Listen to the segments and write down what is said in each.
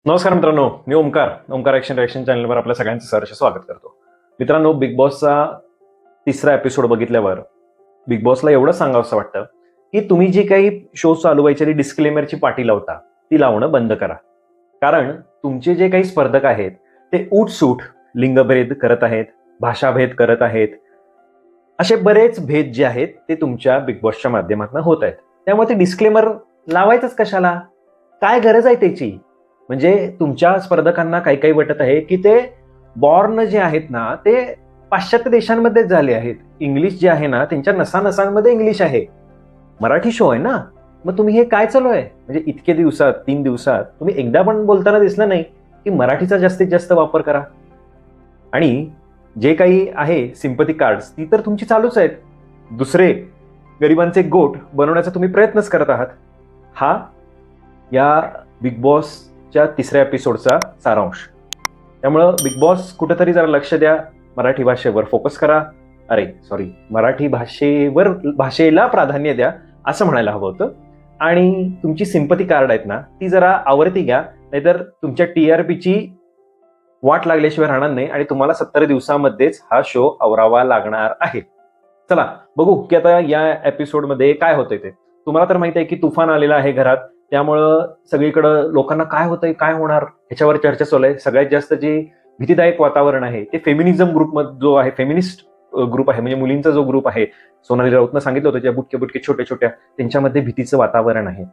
नमस्कार मित्रांनो, मी Omkar action reaction चॅनलवर आपल्या सगळ्यांचं सहर्ष स्वागत करतो. मित्रांनो, बिग बॉसचा तिसरा एपिसोड बघितल्यावर बिग बॉसला एवढं सांगावंसं वाटतं की तुम्ही जी काही शो चालू व्हायच्या आधी डिस्क्लेमरची पाटी लावता ती लावणं बंद करा. कारण तुमचे जे काही स्पर्धक आहेत ते उठसूट लिंगभेद करत आहेत, भाषाभेद करत आहेत. असे बरेच भेद जे आहेत ते तुमच्या बिग बॉसच्या माध्यमातून होत आहेत. त्यामुळे ते डिस्क्लेमर लावायचंच कशाला? काय गरज आहे त्याची? म्हणजे तुमच्या स्पर्धकांना काही काही वाटत आहे की ते बॉर्न जे आहेत ना ते पाश्चात्य देशांमध्येच झाले आहेत. इंग्लिश जे आहे ना त्यांच्या नसानसांमध्ये इंग्लिश आहे. मराठी शो आहे ना, मग तुम्ही हे काय चालू आहे? म्हणजे इतके दिवसात 3 दिवसात तुम्ही एकदा पण बोलताना दिसलं नाही की मराठीचा जास्तीत जास्त वापर करा. आणि जे काही आहे सिंपथी कार्ड्स ती तर तुमची चालूच आहेत. दुसरे गरिबांचे गोट बनवण्याचा तुम्ही प्रयत्नच करत आहात. हा या बिग बॉसच्या तिसऱ्या एपिसोडचा सारांश. त्यामुळं बिग बॉस कुठेतरी जरा लक्ष द्या, मराठी भाषेवर फोकस करा. मराठी भाषेला प्राधान्य द्या असं म्हणायला हवं होतं. आणि तुमची सिंपथी कार्ड आहेत ना ती जरा आवर्ती घ्या, नाहीतर तुमच्या टीआरपीची वाट लागल्याशिवाय राहणार नाही आणि तुम्हाला 70 दिवसामध्येच हा शो आवरावा लागणार आहे. चला बघू की आता या एपिसोडमध्ये काय होतंय ते. तुम्हाला तर माहिती आहे की तुफान आलेला आहे घरात, त्यामुळं सगळीकडं लोकांना काय होतंय, काय होणार ह्याच्यावर चर्चा चालू आहे. सगळ्यात जास्त जे भीतीदायक वातावरण आहे ते फेमिनिझम ग्रुपमध्ये जो आहे, फेमिनिस्ट ग्रुप आहे, म्हणजे मुलींचा जो ग्रुप आहे, सोनाली राऊतनं सांगितलं होतं, ज्या बुटके बुटके छोट्या छोट्या त्यांच्यामध्ये भीतीचं वातावरण आहे.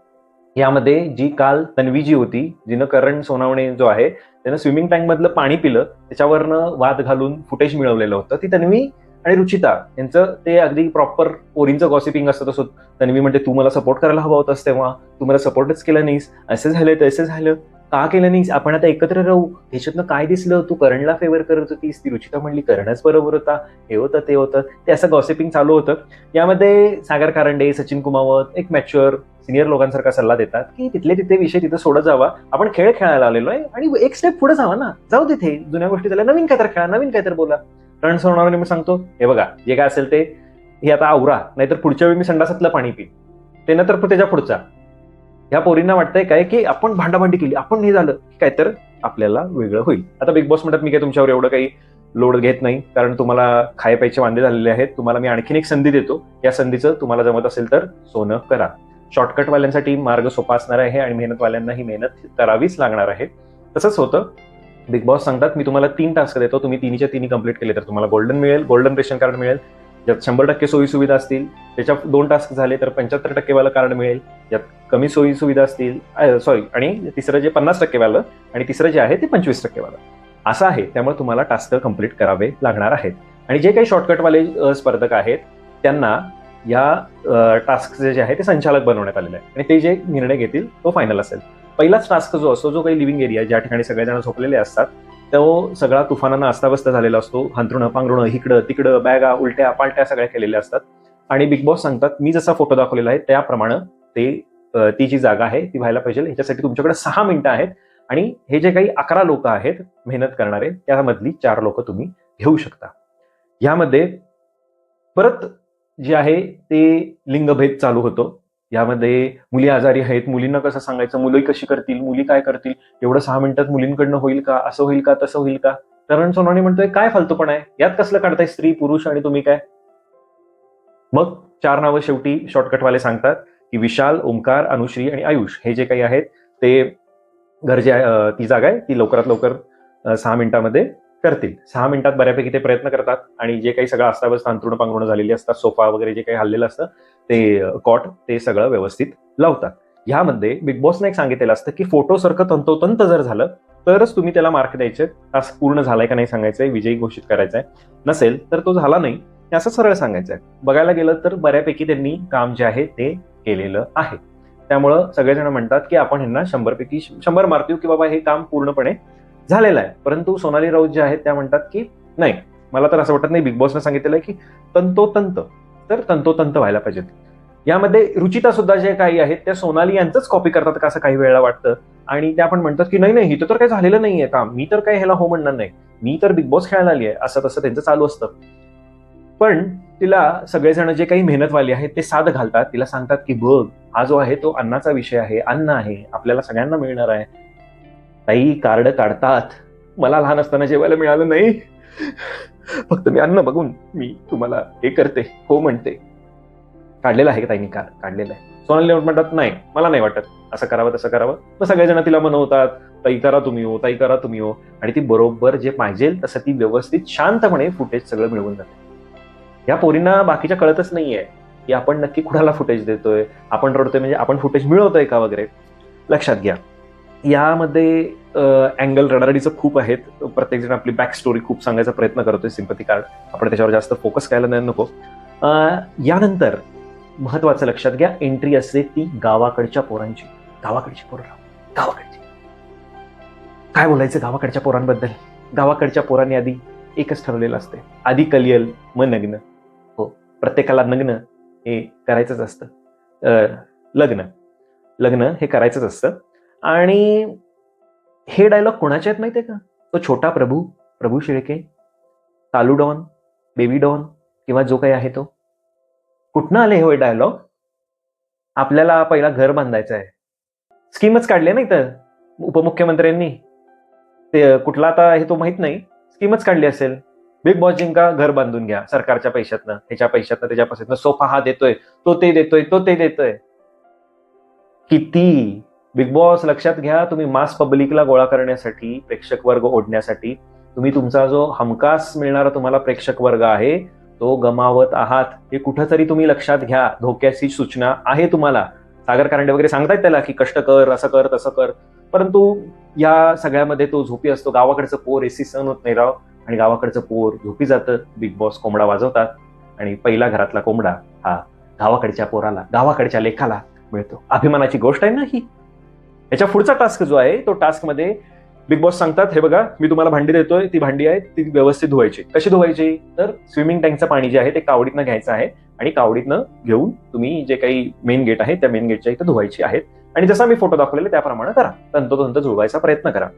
यामध्ये जी काल तन्वी जी होती, जिनं करण सोनावणे जो आहे त्यानं स्विमिंग टँक मधलं पाणी पिलं, त्याच्यावरनं वाद घालून फुटेज मिळवलेलं होतं. ती तन्वी आणि रुचिता यांचं ते अगदी प्रॉपर पोरींचं गॉसिपिंग असतं तसं. तन्वी म्हणते तू मला सपोर्ट करायला हवा होतास तेव्हा, तू मला सपोर्टच केला नाहीस, असं झालं तसं झालं, का केलं नाहीस, आपण आता एकत्र राहू. ह्याच्यातनं काय दिसलं, तू करणला फेवर करत होतीस, ती रुचिता म्हणली करणच बरोबर होता, हे होतं ते होतं, ते असं गॉसिपिंग चालू होतं. यामध्ये सागर कारंडे, सचिन कुमावत एक मॅच्युअर सिनियर लोकांसारखा सल्ला देतात की तिथले तिथे विषय तिथे सोडत जावा, आपण खेळ खेळायला आलेलो आहे आणि एक स्टेप पुढे जावा ना, जाऊ तिथे जुन्या गोष्टी झाल्या, नवीन काय तर खेळा, नवीन काय तर बोला. रण सोडवणारे मी सांगतो, हे बघा जे काय असेल ते हे आता आवरा, नाहीतर पुढच्या वेळी मी संडासातलं पाणी पिन, ते नंतर त्याच्या पुढचा. ह्या पोरींना वाटतंय काय की आपण भांडाभांडी केली, आपण हे झालं काय तर आपल्याला वेगळं होईल. आता बिग बॉस म्हणतात मी काय तुमच्यावर एवढं काही लोड घेत नाही, कारण तुम्हाला खाय प्यायचे वांदे झालेले आहेत. तुम्हाला मी आणखीन एक संधी देतो, या संधीचं तुम्हाला जमत असेल तर सोनं करा. शॉर्टकटवाल्यांसाठी मार्ग सोपा असणार आहे आणि मेहनतवाल्यांनाही मेहनत करावीच लागणार आहे. तसंच होतं. बिग बॉस सांगतात मी तुम्हाला 3 टास्क देतो, तुम्ही तिन्हीच्या तिन्ही कंप्लीट केले तर तुम्हाला गोल्डन मिळेल, गोल्डन रेशन कार्ड मिळेल. ज्यात 100% सोयी सुविधा असतील त्याच्यात 2 टास्क झाले तर 75% वालं कार्ड मिळेल. ज्यात कमी सोयी सुविधा असतील आणि तिसरं जे 50% वालं आणि तिसरं जे आहे ते 25% वालं असं आहे. त्यामुळे तुम्हाला टास्क कंप्लीट करावे लागणार आहेत. आणि जे काही शॉर्टकटवाले स्पर्धक आहेत त्यांना या टास्कचे जे आहे ते संचालक बनवण्यात आलेले आहे आणि ते जे निर्णय घेतील तो फायनल असेल. पहिलाच टास्क जो असतो, जो काही लिव्हिंग एरिया ज्या ठिकाणी सगळेजण झोपलेले असतात, तो सगळा तुफानानं अस्ताव्यस्त झालेला असतो. हंतरुणं पांघरुणं इकडं तिकडं, बॅगा उलट्या पालट्या सगळ्या केलेल्या असतात. आणि बिग बॉस सांगतात मी जसा फोटो दाखवलेला आहे त्याप्रमाणे ती जी जागा आहे ती व्हायला पाहिजे. ह्याच्यासाठी तुमच्याकडे 6 मिनिटं आहेत आणि हे जे काही 11 लोक आहेत मेहनत करणारे त्यामधली 4 लोक तुम्ही घेऊ शकता. यामध्ये परत जे आहे ते लिंगभेद चालू होतो. यामध्ये मुली आजारी आहेत, मुलींना कसं सांगायचं, मुली कशी करतील, मुली काय करतील, एवढं 6 मिनिटात मुलींकडनं होईल का, असं होईल का, तसं होईल का. करण सोनवणे म्हणतोय काय फालतूपणा आहे, यात कसलं काढताय स्त्री पुरुष आणि तुम्ही काय. मग 4 नावं शेवटी शॉर्टकटवाले सांगतात की विशाल, ओमकार, अनुश्री आणि आयुष हे जे काही आहेत ते ती जागा आहे ती लवकरात लवकर 6 मिनिटामध्ये करतील. 6 मिनिटात बऱ्यापैकी ते प्रयत्न करतात आणि जे काही सगळं अस्ताव्यस्त अंथरुणं पांघरुणं झालेली असतात, सोफा वगैरे जे काही हल्लेलं असतं ते कॉट ते सगळं व्यवस्थित लावतात. ह्यामध्ये बिग बॉसने एक सांगितलेलं असतं की फोटोसारखं तंतोतंत जर झालं तरच तुम्ही त्याला मार्क द्यायचे. टास्क पूर्ण झालाय का नाही सांगायचंय, विजयी घोषित करायचंय. नसेल तर तो झाला नाही हे असं सरळ सांगायचंय. बघायला गेलं तर बऱ्यापैकी त्यांनी काम जे आहे ते केलेलं आहे. त्यामुळं सगळेजण म्हणतात की आपण ह्यांना 100पैकी 100 मार्क देऊ की बाबा हे काम पूर्णपणे झालेलं आहे. परंतु सोनाली राऊत ज्या आहेत त्या म्हणतात की नाही, मला तर असं वाटत नाही. बिग बॉसने सांगितलेलं आहे की तंतोतंत व्हायला पाहिजेत. यामध्ये रुचिता सुद्धा जे काही आहेत त्या सोनाली यांचंच कॉपी करतात का असं काही वेळेला वाटतं. आणि त्या पण म्हणतात की नाही नाही इथं तर काही झालेलं नाहीये काम, मी तर काही ह्याला हो म्हणणार नाही, मी तर बिग बॉस खेळायला आली आहे, असं तसं त्यांचं चालू असतं. पण तिला सगळेजण जे काही मेहनतवाले आहेत ते साथ घालतात, तिला सांगतात की बघ हा जो आहे तो अन्नाचा विषय आहे, अन्न आहे, आपल्याला सगळ्यांना मिळणार आहे. ताई कार्ड काढतात, मला लहान असताना जेवायला मिळालं नाही, फक्त मी अन्न बघून मी तुम्हाला हे करते, हो म्हणते. काढलेलं आहे का ताईंनी कार्ड? काढलेलं आहे. सोनाली म्हणतात नाही, मला नाही वाटत असं करावं तसं करावं. मग सगळेजण तिला म्हणवतात, ताई करा तुम्ही हो, ताई करा तुम्ही हो. आणि ती बरोबर जे पाहिजे तसं ती व्यवस्थित शांतपणे फुटेज सगळं मिळवून जाते. या पोरींना बाकीच्या कळतच नाहीये की आपण नक्की कुणाला फुटेज देतोय, आपण रडतोय म्हणजे आपण फुटेज मिळवतोय का वगैरे. लक्षात घ्या, यामध्ये अँगल रडारडीचं खूप आहेत. प्रत्येकजण आपली बॅक स्टोरी खूप सांगायचा प्रयत्न करतोय, सिम्पथी कार्ड. आपण त्याच्यावर जास्त फोकस करायला नाही नको. यानंतर महत्वाचं लक्षात घ्या, एंट्री असते ती गावाकडच्या पोरांची. गावाकडची पोरं, गावाकडची. काय बोलायचं गावाकडच्या पोरांबद्दल? गावाकडच्या पोरांनी आधी एकच ठरवलेलं असते, आधी कलियल मग नग्न. हो, प्रत्येकाला नग्न हे करायचंच असतं. लग्न हे करायचंच असतं. आणि हे डायलॉग कोणाचे आहेत माहितीये का? तो छोटा प्रभू शेळके, कालू डॉन, बेबी डॉन किंवा जो काही आहे तो. कुठनं आले हे डायलॉग? आपल्याला पहिला घर बांधायचं आहे, स्कीमच काढली नाही तर उपमुख्यमंत्र्यांनी. ते कुठला आता हे तो माहित नाही, स्कीमच काढली असेल. बिग बॉस जिंका, घर बांधून घ्या सरकारच्या पैशातनं, ह्याच्या पैशातनं, त्याच्या पैशातनं. सोफा हा देतोय, तो ते देतोय, तो ते देतोय. किती बिग बॉस लक्षात घ्या, तुम्ही मास पब्लिकला गोळा करण्यासाठी, प्रेक्षक वर्ग ओढण्यासाठी तुम्ही तुमचा जो हमखास मिळणारा तुम्हाला प्रेक्षक वर्ग आहे तो गमावत आहात. हे कुठंतरी तुम्ही लक्षात घ्या. धोक्याची सूचना आहे तुम्हाला. सागर कारंडे वगैरे सांगतायत त्याला की कष्ट कर, असं कर, तसं कर. परंतु या सगळ्यामध्ये तो झोपी असतो. गावाकडचं पोर एसी सहन होत नाही राव, आणि गावाकडचं पोर झोपी जातं. बिग बॉस कोंबडा वाजवतात आणि पहिला घरातला कोंबडा हा गावाकडच्या पोराला, गावाकडच्या लेखाला मिळतो. अभिमानाची गोष्ट आहे ना ही. याच्या पुढचा टास्क जो आहे तो टास्क मध्ये बिग बॉस सांगतात, हे बघा मी तुम्हाला भांडी देतोय, ती भांडी आहे ती व्यवस्थित धुवायची. कशी धुवायची? तर स्विमिंग टँकचं पाणी जे आहे ते कावडीतनं घ्यायचं आहे आणि कावडीतनं घेऊन तुम्ही जे काही मेन गेट आहे त्या मेन गेटच्या इथं धुवायची आहेत. आणि जसा मी फोटो दाखवलेला त्याप्रमाणे करा, तंतोतंत जुळवायचा प्रयत्न करा.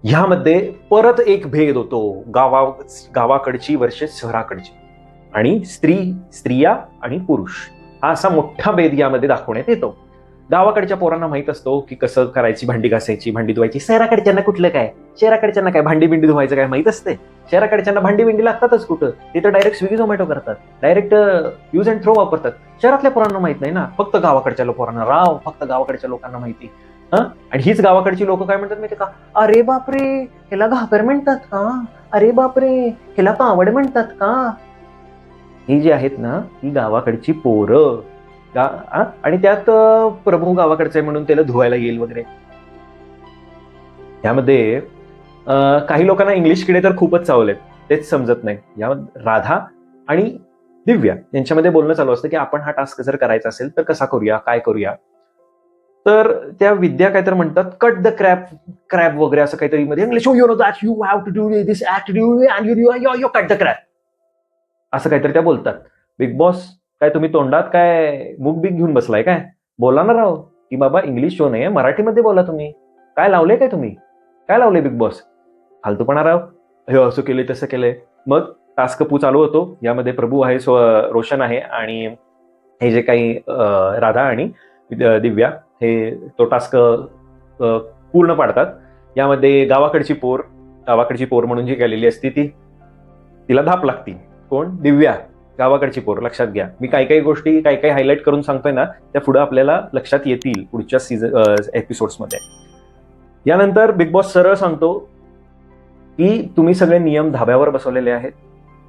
ह्यामध्ये परत एक भेद होतो, गावाकडची वर्सेस शहराकडची, आणि स्त्रिया आणि पुरुष, हा असा मोठा भेद यामध्ये दाखवण्यात येतो. गावाकडच्या पोरांना माहित असतो की कसं करायची, भांडी घासायची, भांडी धुवायची. शहराकडच्यांना कुठलं काय, शहराकडच्यांना काय भांडी बिंडी धुवायचं काय माहित असते? शहराकडच्यांना भांडी बिंडी लागतातच कुठं, ते तर डायरेक्ट स्विगी झोमॅटो करतात, डायरेक्ट यूज अँड थ्रो वापरतात. शहरातल्या पोरांना माहित नाही ना, फक्त गावाकडच्या पोरांना राव, फक्त गावाकडच्या लोकांना माहिती. आणि हीच गावाकडची लोक काय म्हणतात माहिती का? अरे बापरे, ह्याला घागर म्हणतात का? अरे बापरे, ह्याला कावड म्हणतात का? ही जी आहेत ना ही गावाकडची पोरं. आणि त्यात प्रभू गावाकडचे म्हणून त्याला धुवायला येईल वगैरे. यामध्ये काही लोकांना इंग्लिश किडे तर खूपच चावलेत, तेच समजत नाही. यामध्ये राधा आणि दिव्या यांच्यामध्ये बोलणं चालू असतं की आपण हा टास्क जर करायचा असेल तर कसा करूया, काय करूया. तर त्या विद्या काय तर म्हणतात, कट द क्रॅप वगैरे असं काहीतरी मध्ये English, you know that you have to do this active and you cut the crap असं काहीतरी त्या बोलतात. बिग बॉस काय तुम्ही तोंडात काय मूग बीग घेऊन बसलाय काय? बोला ना राव, की बाबा इंग्लिश शो नाही, मराठीमध्ये बोला. तुम्ही काय लावले, काय तुम्ही काय लावले बिग बॉस? फालतूपणा राव, हे असं केलंय तसं केलंय. मग टास्क चालू होतो. यामध्ये प्रभू आहे, रोशन आहे, आणि हे जे काही राधा आणि दिव्या हे तो टास्क पूर्ण पाडतात. यामध्ये गावाकडची पोर म्हणून जी गेलेली असती तिला धाप लागती. कोण? दिव्या, गावाकडची पोर. लक्षात घ्या, मी काही गोष्टी काही हायलाइट करून सांगतोय ना, त्या पुढे आपल्याला लक्षात येतील पुढच्या एपिसोड्समध्ये. यानंतर बिग बॉस सरळ सांगतो की तुम्ही सगळे नियम धाब्यावर बसवलेले आहेत.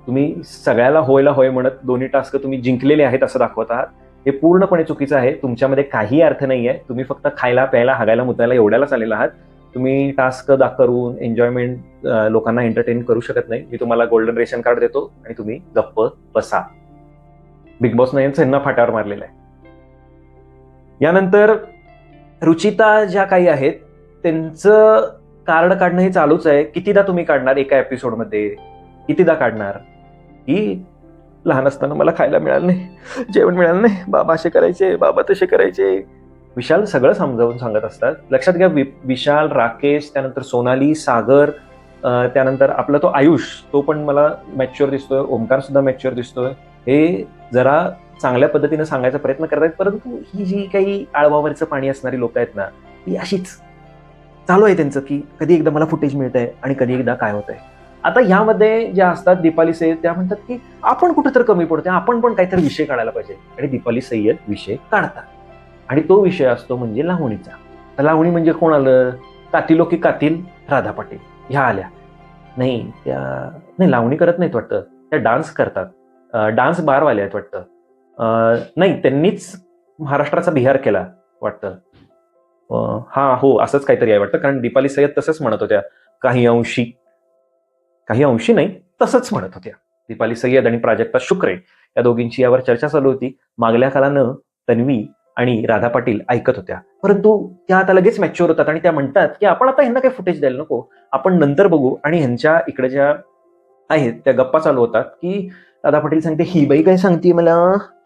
तुम्ही सगळ्याला होयला होय म्हणत दोन्ही टास्क तुम्ही जिंकलेले आहेत असं दाखवत आहात. हे पूर्णपणे चुकीचं आहे. तुमच्यामध्ये काही अर्थ नाहीये. तुम्ही फक्त खायला प्यायला हागायला मुतायला एवढ्यालाच आलेला आहात. तुम्ही टास्क करून एन्जॉयमेंट लोकांना एंटरटेन करू शकत नाही. मी तुम्हाला गोल्डन रेशन कार्ड देतो आणि तुम्ही गप्प बसा. बिग बॉसनं यांना फाट्यावर मारलेलं आहे. यानंतर रुचिता ज्या काही आहेत त्यांचं कार्ड काढणं हे चालूच आहे. कितीदा तुम्ही काढणार एका एपिसोडमध्ये, कितीदा काढणार? की लहान असताना मला खायला मिळालं नाही, जेवण मिळालं नाही, बाबा असे करायचे, बाबा तसे करायचे. विशाल सगळं समजावून सांगत असतात. लक्षात घ्या, विशाल, राकेश, त्यानंतर सोनाली, सागर, त्यानंतर आपला तो आयुष, तो पण मला मॅच्युअर दिसतोय. ओमकार सुद्धा मॅच्युअर दिसतोय. हे जरा चांगल्या पद्धतीने सांगायचा प्रयत्न करत आहेत. परंतु ही जी काही आळवावरचं पाणी असणारी लोक आहेत ना, ही अशीच चालू आहे त्यांचं की कधी एकदा मला फुटेज मिळतंय आणि कधी एकदा काय होतंय. आता ह्यामध्ये ज्या असतात दीपाली सय्यद त्या म्हणतात की आपण कुठेतरी कमी पडतोय, आपण पण काहीतरी विषय काढायला पाहिजे. आणि दीपाली सय्यद विषय काढतात आणि तो विषय असतो म्हणजे लावणीचा. लावणी म्हणजे कोण आलं? कातिलो की कातील राधा पाटील ह्या आल्या. नाही त्या नाही लावणी करत नाहीत वाटतं, त्या डान्स करतात. डान्स बारवाल्या आहेत वाटतं. नाही त्यांनीच महाराष्ट्राचा बिहार केला वाटतं. हा हो असंच काहीतरी आहे वाटतं, कारण दीपाली सय्यद तसंच म्हणत होत्या काही अंशी. काही अंशी नाही, तसंच म्हणत होत्या. दीपाली सय्यद आणि प्राजक्ता शुक्रे या दोघींची यावर चर्चा चालू होती. मागल्या काळानं तन्वी आणि राधा पाटील ऐकत होत्या, परंतु त्या आता लगेच मॅच्युअर होतात आणि त्या म्हणतात की आपण आता ह्यांना काही फुटेज द्यायला नको, आपण नंतर बघू. आणि ह्यांच्या इकडे ज्या आहेत त्या गप्पा चालू होतात की राधा पाटील सांगते ही बाई काय सांगते मला,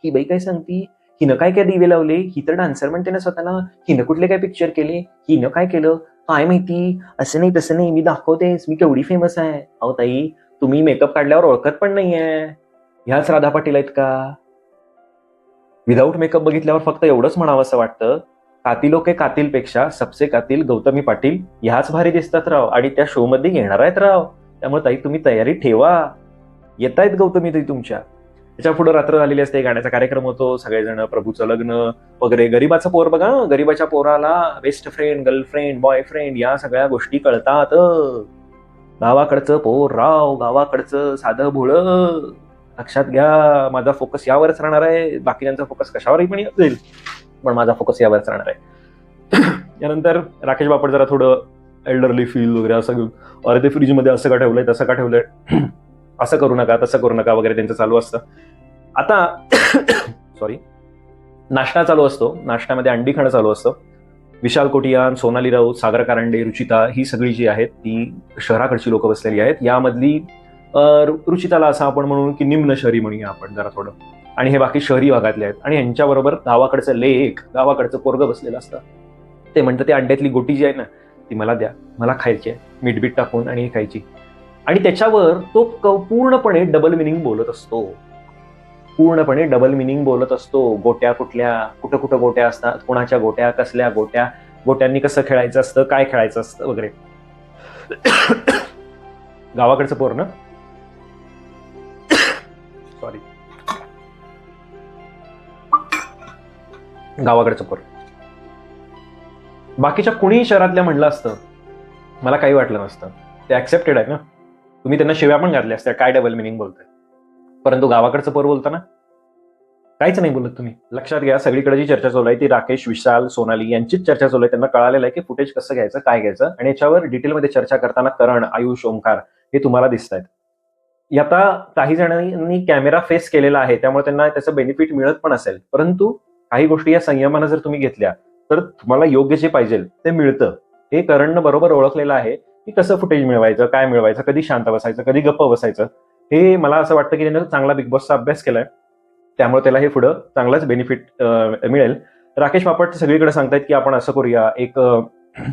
ही बाई काय सांगते, हिनं काय काय दिवे लावले, ही तर डान्सर म्हणते ना स्वतःला, हिनं कुठले काय पिक्चर केले, हिनं काय केलं काय माहिती, असं नाही तसं नाही, मी दाखवतेस मी केवढी फेमस आहे. अहो ताई, तुम्ही मेकअप काढल्यावर ओळखत पण नाहीये ह्याच राधा पाटील आहेत का? विदाऊट मेकअप बघितल्यावर फक्त एवढंच म्हणावं असं वाटतं, कातिलो के कातिलपेक्षा सबसे कातिल गौतमी पाटील ह्याच भारी दिसतात राव, आणि त्या शो मध्ये येणार आहेत राव. त्यामुळे ताई तुम्ही तयारी ठेवा, येत आहेत गौतमी ताई तुमच्या. त्याच्या पुढे रात्र झालेली असते, गाण्याचा कार्यक्रम होतो, सगळेजण प्रभूचं लग्न वगैरे. गरीबाचं पोर बघा, गरीबाच्या पोराला बेस्ट फ्रेंड, गर्लफ्रेंड, बॉयफ्रेंड या सगळ्या गोष्टी कळतात. गावाकडचं पोर राव, गावाकडचं साधं भोळ. लक्षात घ्या, माझा फोकस यावरच राहणार आहे. बाकीच्यांचा फोकस कशावरही पण असेल, पण माझा फोकस यावरच राहणार आहे. यानंतर राकेश बापट जरा थोडं एल्डरली फील वगैरे असं घेऊन, अरे ते फ्रीजमध्ये असं का ठेवलंय, तसं का ठेवलंय, असं करू नका तसं करू नका वगैरे त्यांचं चालू असतं. आता सॉरी, नाश्ता चालू असतो, नाश्त्यामध्ये अंडी खाणं चालू असतं. विशाल कोटियान, सोनाली राऊत, सागर कारंडे, रुचिता ही सगळी जी आहेत ती शहराकडची लोक बसलेली आहेत. यामधली रुचिताला असं आपण म्हणून की निम्न शहरी म्हणूया आपण जरा थोडं, आणि हे बाकी शहरी भागातले आहेत. आणि यांच्याबरोबर गावाकडचं लेक, गावाकडचं पोरगं बसलेलं असतं. ते म्हणतं ते अंड्यातली गोटी जी आहे ना ती मला द्या, मला खायची आहे, मीठ टाकून आणि हे खायची. आणि त्याच्यावर तो पूर्णपणे डबल मिनिंग बोलत असतो, पूर्णपणे डबल मिनिंग बोलत असतो. गोट्या कुठल्या, कुठं कुठं गोट्या असतात, कोणाच्या गोट्या, कसल्या गोट्या, गोट्यांनी कसं खेळायचं असतं, काय खेळायचं असतं वगैरे. गावाकडचं पोर ना, सॉरी, गावाकडचं पोर. बाकीच्या कुणीही शहरातल्या म्हणलं असतं मला काही वाटलं नसतं, ते ऍक्सेप्टेड आहे ना. तुम्ही त्यांना शिव्या पण घातल्या असत्या, काय डबल मिनिंग बोलताय, परंतु गावाकडचं पोर बोलताना काहीच नाही बोलत तुम्ही. लक्षात घ्या, सगळीकडे जी चर्चा चालू आहे ती राकेश, विशाल, सोनाली यांचीच चर्चा चालू आहे. त्यांना कळालेलं आहे की फुटेज कसं घ्यायचं, काय घ्यायचं, आणि याच्यावर डिटेलमध्ये चर्चा करताना करण, आयुष, ओंकार हे तुम्हाला दिसत आहेत. आता काही जणांनी कॅमेरा फेस केलेला आहे त्यामुळे त्यांना त्याचं बेनिफिट मिळत पण असेल, परंतु काही गोष्टी या संयमानं जर तुम्ही घेतल्या तर तुम्हाला योग्य जे पाहिजे ते मिळतं. हे करणनं बरोबर ओळखलेलं आहे की कसं फुटेज मिळवायचं, काय मिळवायचं, कधी शांत बसायचं, कधी गप्प बसायचं. हे मला असं वाटतं की त्यानं चांगला बिग बॉसचा अभ्यास केलाय, त्यामुळे त्याला हे पुढं चांगलाच बेनिफिट मिळेल. राकेश बापट सगळीकडे सांगतायत की आपण असं करूया, एक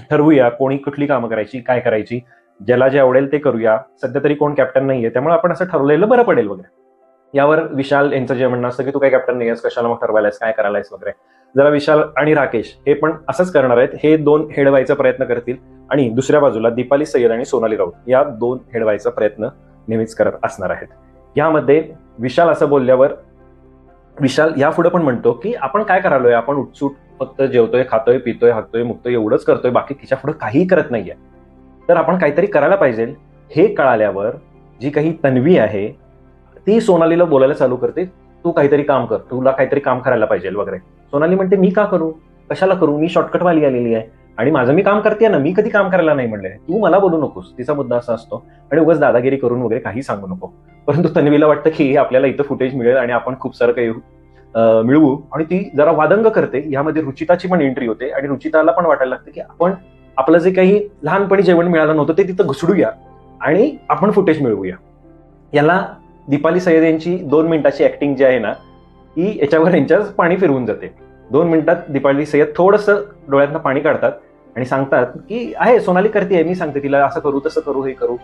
ठरवूया कोणी कुठली कामं करायची, काय करायची, ज्याला जे आवडेल ते करूया. सध्या तरी कोण कॅप्टन नाहीये, त्यामुळे आपण असं ठरवलेलं बरं पडेल वगैरे. यावर विशाल यांचं जे म्हणणं असतं की तू काय कॅप्टन नाहीयेस, कशाला मग ठरवायलायस, काय करायलायस वगैरे. जरा विशाल आणि राकेश हे पण असंच करणार आहेत, हे दोन हेडवायचा प्रयत्न करतील, आणि दुसऱ्या बाजूला दीपाली सय्यद आणि सोनाली राऊत या दोन हेडवायचा प्रयत्न नेहमीच करत असणार आहेत. यामध्ये विशाल असं बोलल्यावर विशाल यापुढे पण म्हणतो की आपण काय करालोय, आपण उठसूट फक्त जेवतोय, खातोय, पितोय, हाकतोय, मुकतोय, एवढंच करतोय, बाकी तिच्या पुढे काहीही करत नाहीये. तर आपण काहीतरी करायला पाहिजे. हे कळाल्यावर जी काही तन्वी आहे ती सोनालीला बोलायला चालू करते, तू काहीतरी काम कर, तुला काहीतरी काम करायला पाहिजे वगैरे. सोनाली म्हणते मी का करू, कशाला करू, मी शॉर्टकटवाली आलेली आहे आणि माझं मी काम करते ना, मी कधी काम करायला नाही म्हणले, तू मला बोलू नकोस. तिचा मुद्दा असा असतो, आणि उगाच दादागिरी करून वगैरे काही सांगू नको. परंतु तन्वीला वाटतं की आपल्याला इथं फुटेज मिळेल आणि आपण खूप सारं काही मिळवू, आणि ती जरा वादंग करते. यामध्ये रुचिताची पण एंट्री होते आणि रुचिताला पण वाटायला लागतं की आपण आपलं जे काही लहानपणी जेवण मिळालं नव्हतं ते तिथं घुसडूया आणि आपण फुटेज मिळवूया. याला दीपाली सय्यद यांची 2 मिनिटाची ऍक्टिंग जी आहे ना ती याच्यावर यांच्याच पाणी फिरवून जाते. 2 मिनिटात दीपाली सय्यद थोडंसं डोळ्यातनं पाणी काढतात आणि सांगतात की आहे सोनाली करते, मी सांगते तिला असं करू तसं करू हे करू.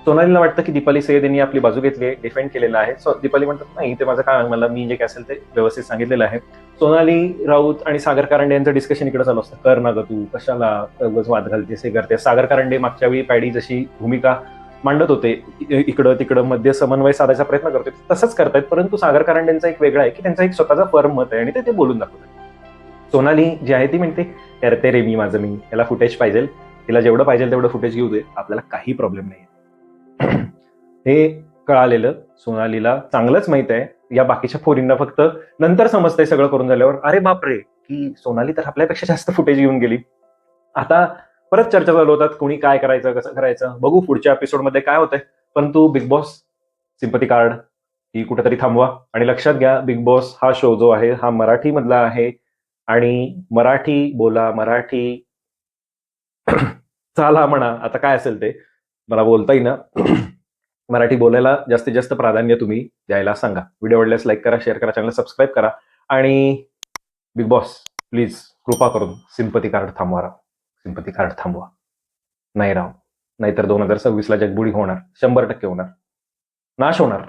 सोनालीला वाटतं की दीपाली सय्यद यांनी आपली बाजू घेतली, डिफेंड केलेलं आहे. सो दीपाली म्हणतात नाही, ते माझं काय, मला मी जे काय असेल ते व्यवस्थित सांगितलेलं आहे. सोनाली राऊत आणि सागर कारंडे यांचं डिस्कशन इकडे चालू असतं, कर ना ग तू, कशाला उगाच वाद घालतेस, हे करते. सागर कारंडे मागच्या वेळी पॅडी जशी भूमिका मांडत होते, इकडं तिकडं मध्ये समन्वय साधायचा प्रयत्न करते, तसंच करतायत. परंतु सागर कारंडेंचा एक वेगळा आहे की त्यांचा एक स्वतःचा फर्म मत आहे आणि ते बोलून दाखवतात. सोनाली जी आहे ती म्हणते, करते रे मी माझं, मी याला फुटेज पाहिजे, तिला जेवढं पाहिजे तेवढं फुटेज घेऊ दे, आपल्याला काही प्रॉब्लेम नाही. हे कळालेलं सोनालीला चांगलंच माहित आहे. या बाकीच्या पोरींना फक्त नंतर समजतंय सगळं करून झाल्यावर, अरे बापरे, की सोनाली तर आपल्यापेक्षा जास्त फुटेज घेऊन गेली. आता परत चर्चा चालू होतात, कोणी काय करायचं, कसं करायचं, बघू पुढच्या एपिसोडमध्ये काय होतंय. परंतु बिग बॉस सिम्पती कार्ड ही कुठेतरी थांबवा. आणि लक्षात घ्या, बिग बॉस हा शो जो आहे हा मराठी मधला आहे आणि मराठी बोला, मराठी चाला म्हणा, आता काय असेल ते मला बोलता येईना. मराठी बोलायला जास्तीत जास्त प्राधान्य तुम्ही द्यायला सांगा. व्हिडिओ आवडल्यास लाईक करा, शेअर करा, चॅनल सबस्क्राईब करा. आणि बिग बॉस प्लीज कृपा करून सिम्पती कार्ड थांबवा राव. सिम्पती कार्ड थांबवा. नाही राव, नाहीतर 2026ला जगबुडी होणार, 100% होणार, नाश होणार.